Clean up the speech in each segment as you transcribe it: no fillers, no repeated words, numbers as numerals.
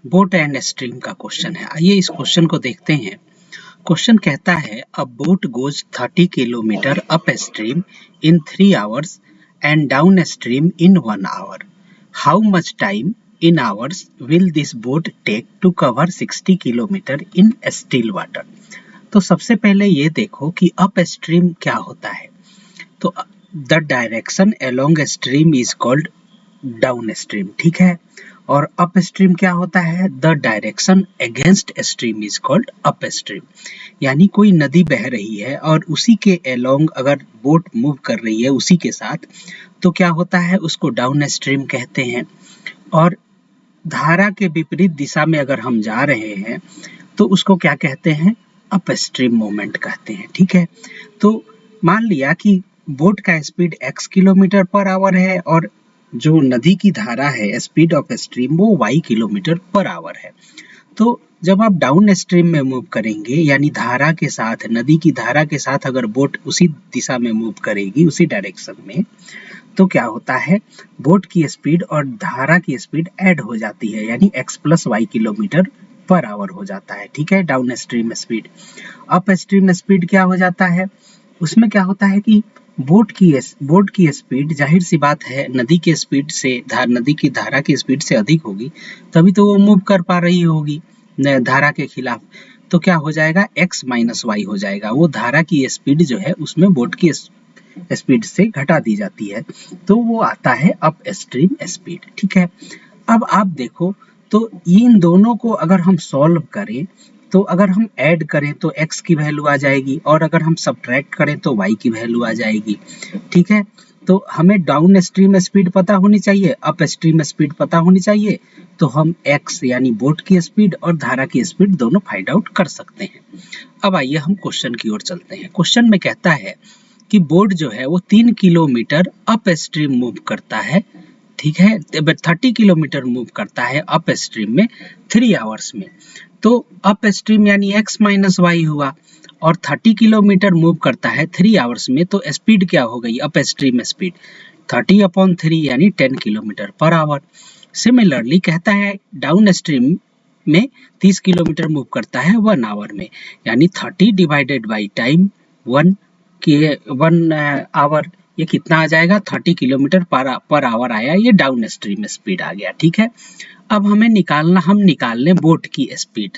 Boat and stream का question है। आइए इस क्वेश्चन को देखते हैं। क्वेश्चन कहता है a boat goes 30 kilometre upstream in 3 hours and downstream in 1 hour. How much time in hours will this boat take to cover 60 kilometre in still water. तो सबसे पहले ये देखो कि अप स्ट्रीम क्या होता है। तो the direction along stream is called down stream, ठीक है। और अप स्ट्रीम क्या होता है? The direction against stream is called up stream. यानी कोई नदी बह रही है और उसी के अलोंग अगर बोट मूव कर रही है उसी के साथ, तो क्या होता है? उसको डाउन स्ट्रीम कहते हैं। और धारा के विपरीत दिशा में अगर हम जा रहे हैं तो उसको क्या कहते हैं? अप स्ट्रीम मूवमेंट कहते हैं, ठीक है। तो मान लिया कि बोट का speed x kilometre per our है और जो नदी की धारा है स्पीड ऑफ स्ट्रीम वो y किलोमीटर पर आवर है। तो जब आप डाउन स्ट्रीम में मूव करेंगे यानी धारा के साथ, नदी की धारा के साथ अगर बोट उसी दिशा में मूव करेगी, उसी डायरेक्शन में, तो क्या होता है? बोट की स्पीड और धारा की स्पीड ऐड हो जाती है यानी x plus y kilometre per hour हो जाता है, ठीक है, downstream speed. Upstream speed क्या हो जाता है? उसमें क्या होता है कि बोट की स्पीड, जाहिर सी बात है, नदी के स्पीड से, नदी की धारा की स्पीड से अधिक होगी, तभी तो वो मूव कर पा रही होगी धारा के खिलाफ। तो क्या हो जाएगा? x माइनस वाई हो जाएगा। वो धारा की स्पीड जो है उसमें बोट की स्पीड से घटा दी जाती है, तो वो आता है अप स्ट्रीम स्पीड, ठीक है। अब आप देखो, तो इन दोनों को अगर हम सॉल्व करें तो अगर हम ऐड करें तो x की वैल्यू आ जाएगी और अगर हम सब्ट्रैक्ट करें तो y की वैल्यू आ जाएगी, ठीक है। तो हमें डाउन स्ट्रीम स्पीड पता होनी चाहिए, अप स्ट्रीम स्पीड पता होनी चाहिए, तो हम x यानी बोट की स्पीड और धारा की स्पीड दोनों फाइंड आउट कर सकते हैं। अब आइए हम क्वेश्चन की ओर चलते हैं। क्वेश्चन में कहता है कि बोट जो है वो 3 किलोमीटर अप स्ट्रीम मूव करता है, ठीक है, 30 किलोमीटर मूव करता है अप स्ट्रीम में 3 आवर्स में। तो अप स्ट्रीम यानी x माइनस वाई हुआ और 30 किलोमीटर मूव करता है 3 आवर्स में, तो स्पीड क्या हो गई? अप स्ट्रीम स्पीड 30/3 यानी 10 किलोमीटर पर आवर। सिमिलरली कहता है डाउन स्ट्रीम में 30 किलोमीटर मूव करता है 1 आवर में, यानी 30 डिवाइडेड बाई टाइम 1 आवर, ये कितना आ जाएगा? 30 किलोमीटर पर आवर आया, ये डाउन स्ट्रीम स्पीड आ गया, ठीक है। अब हम निकाल लें बोट की स्पीड,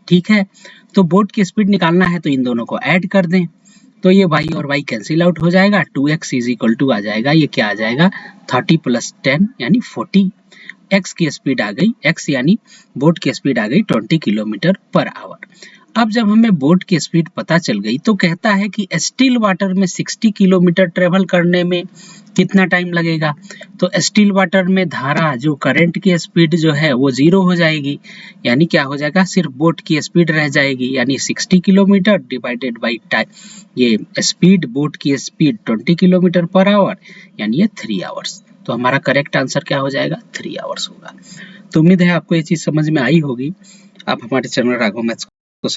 ठीक है। तो बोट की स्पीड निकालना है तो इन दोनों को ऐड कर दें, तो ये y और y कैंसिल आउट हो जाएगा, 2x इज इक्वल टू आ जाएगा, ये क्या आ जाएगा? 30 प्लस 10 यानी 40। x की स्पीड आ गई, x यानी बोट की स्पीड आ गई 20 किलोमीटर पर आवर। अब जब हमें बोट की स्पीड पता चल गई तो कहता है कि स्टिल वाटर में 60 किलोमीटर ट्रेवल करने में कितना टाइम लगेगा। तो स्टिल वाटर में धारा, जो करंट की स्पीड जो है वो 0 हो जाएगी, यानी क्या हो जाएगा? सिर्फ बोट की स्पीड रह जाएगी, यानी 60 किलोमीटर डिवाइडेड बाई टाइम, ये स्पीड, बोट की स्पीड 20 किलोमीटर पर आवर, यानी ये 3 आवर्स। तो हमारा करेक्ट आंसर क्या हो जाएगा? 3 आवर्स होगा। तो उम्मीद है आपको ये चीज समझ में आई होगी। आप हमारे चैनल राघव मैथ्स